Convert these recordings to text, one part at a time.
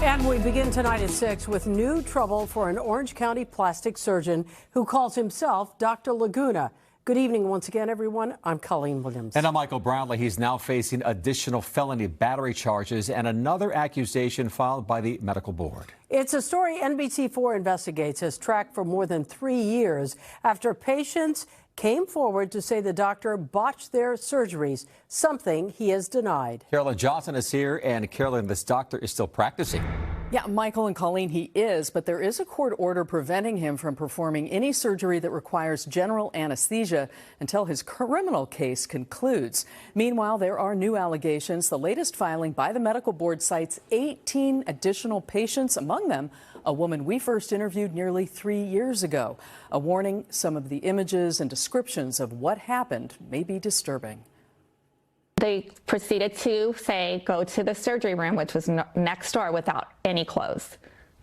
And we begin tonight at 6 with new trouble for an Orange County plastic surgeon who calls himself Dr. Laguna. Good evening once again, everyone. I'm Colleen Williams. And I'm Michael Brownlee. He's now facing additional felony battery charges and another accusation filed by the medical board. It's a story NBC4 Investigates has tracked for more than 3 years after patients came forward to say the doctor botched their surgeries, something he has denied. Carolyn Johnson is here, and Carolyn, this doctor is still practicing. Yeah, Michael and Colleen, he is, but there is a court order preventing him from performing any surgery that requires general anesthesia until his criminal case concludes. Meanwhile, there are new allegations. The latest filing by the medical board cites 18 additional patients, among them a woman we first interviewed nearly 3 years ago. A warning, some of the images and descriptions of what happened may be disturbing. They proceeded to say, go to the surgery room, which was next door, without any clothes.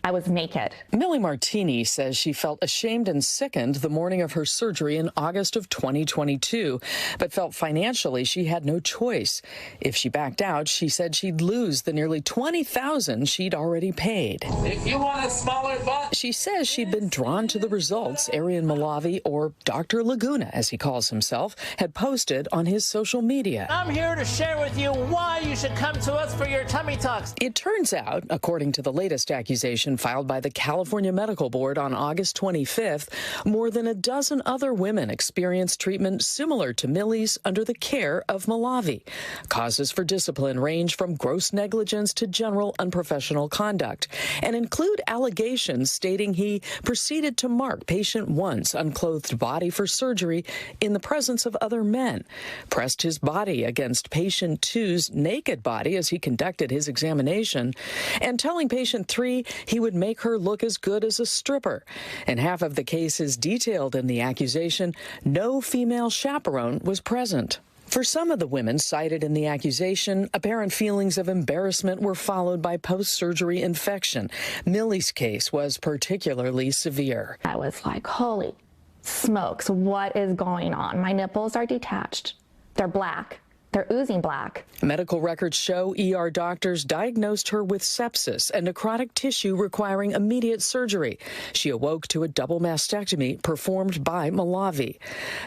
I was naked. Millie Martini says she felt ashamed and sickened the morning of her surgery in August of 2022, but felt financially she had no choice. If she backed out, she said she'd lose the nearly $20,000 she'd already paid. If you want a smaller butt. She says she'd been drawn to the results Arian Malavi, or Dr. Laguna, as he calls himself, had posted on his social media. I'm here to share with you why you should come to us for your tummy tucks. It turns out, according to the latest accusation filed by the California Medical Board on August 25th, more than a dozen other women experienced treatment similar to Millie's under the care of Malavi. Causes for discipline range from gross negligence to general unprofessional conduct and include allegations stating he proceeded to mark patient one's unclothed body for surgery in the presence of other men, pressed his body against patient two's naked body as he conducted his examination, and telling patient three he would make her look as good as a stripper. In half of the cases detailed in the accusation, no female chaperone was present. For some of the women cited in the accusation, apparent feelings of embarrassment were followed by post-surgery infection. Millie's case was particularly severe. I was like, holy smokes, what is going on? My nipples are detached. They're black. They're oozing black. Medical records show ER doctors diagnosed her with sepsis and necrotic tissue requiring immediate surgery. She awoke to a double mastectomy performed by Malavi.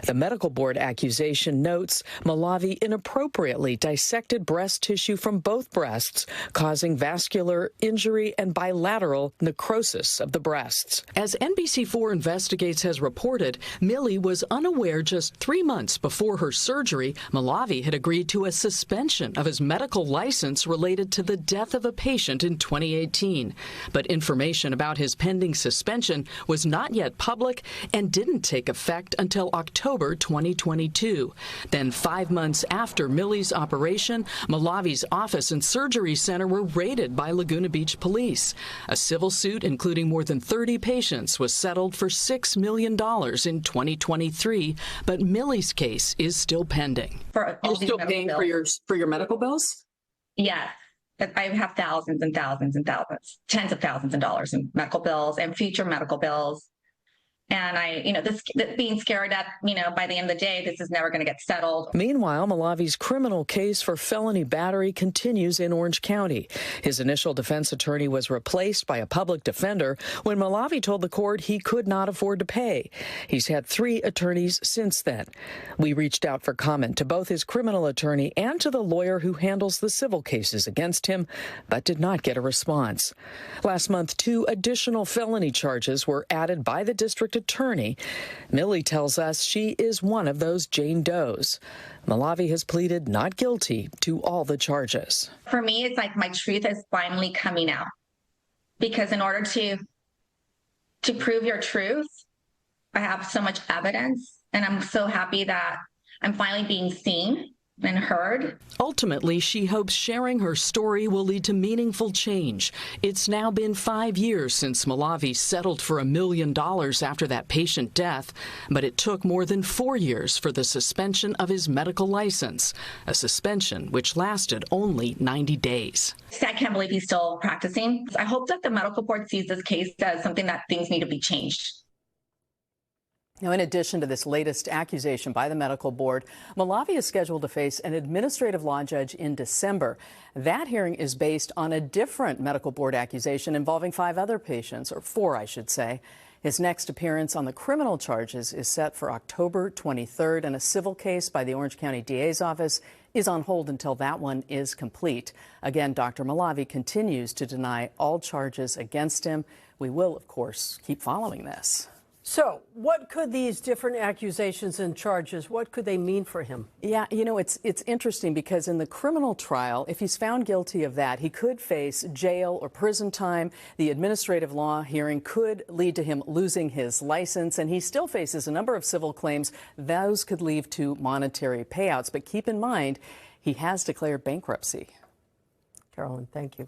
The medical board accusation notes Malavi inappropriately dissected breast tissue from both breasts, causing vascular injury and bilateral necrosis of the breasts. As NBC4 Investigates has reported, Millie was unaware just 3 months before her surgery Malavi had agreed to a suspension of his medical license related to the death of a patient in 2018. But information about his pending suspension was not yet public and didn't take effect until October 2022. Then 5 months after Millie's operation, Malavi's office and surgery center were raided by Laguna Beach police. A civil suit including more than 30 patients was settled for $6 million in 2023, but Millie's case is still pending. For all these paying for your medical bills? Yes. I have thousands and thousands and thousands, tens of thousands of dollars in medical bills and future medical bills. And this being scared that, by the end of the day, this is never going to get settled. Meanwhile, Malavi's criminal case for felony battery continues in Orange County. His initial defense attorney was replaced by a public defender when Malavi told the court he could not afford to pay. He's had 3 attorneys since then. We reached out for comment to both his criminal attorney and to the lawyer who handles the civil cases against him, but did not get a response. Last month, 2 additional felony charges were added by the district attorney. Millie tells us she is one of those Jane Does. Malavi has pleaded not guilty to all the charges. For me, it's like my truth is finally coming out. Because in order to prove your truth, I have so much evidence, and I'm so happy that I'm finally being seen and heard. Ultimately, she hopes sharing her story will lead to meaningful change. It's now been 5 years since Malavi settled for $1 million after that patient death, but it took more than 4 years for the suspension of his medical license, a suspension which lasted only 90 days. I can't believe he's still practicing. I hope that the medical board sees this case as something that things need to be changed. Now, in addition to this latest accusation by the medical board, Malavi is scheduled to face an administrative law judge in December. That hearing is based on a different medical board accusation involving 5 other patients, or 4, I should say. His next appearance on the criminal charges is set for October 23rd, and a civil case by the Orange County DA's office is on hold until that one is complete. Again, Dr. Malavi continues to deny all charges against him. We will, of course, keep following this. So what could these different accusations and charges, what could they mean for him? Yeah, you know, it's interesting because in the criminal trial, if he's found guilty of that, he could face jail or prison time. The administrative law hearing could lead to him losing his license, and he still faces a number of civil claims. Those could lead to monetary payouts. But keep in mind, he has declared bankruptcy. Carolyn, thank you.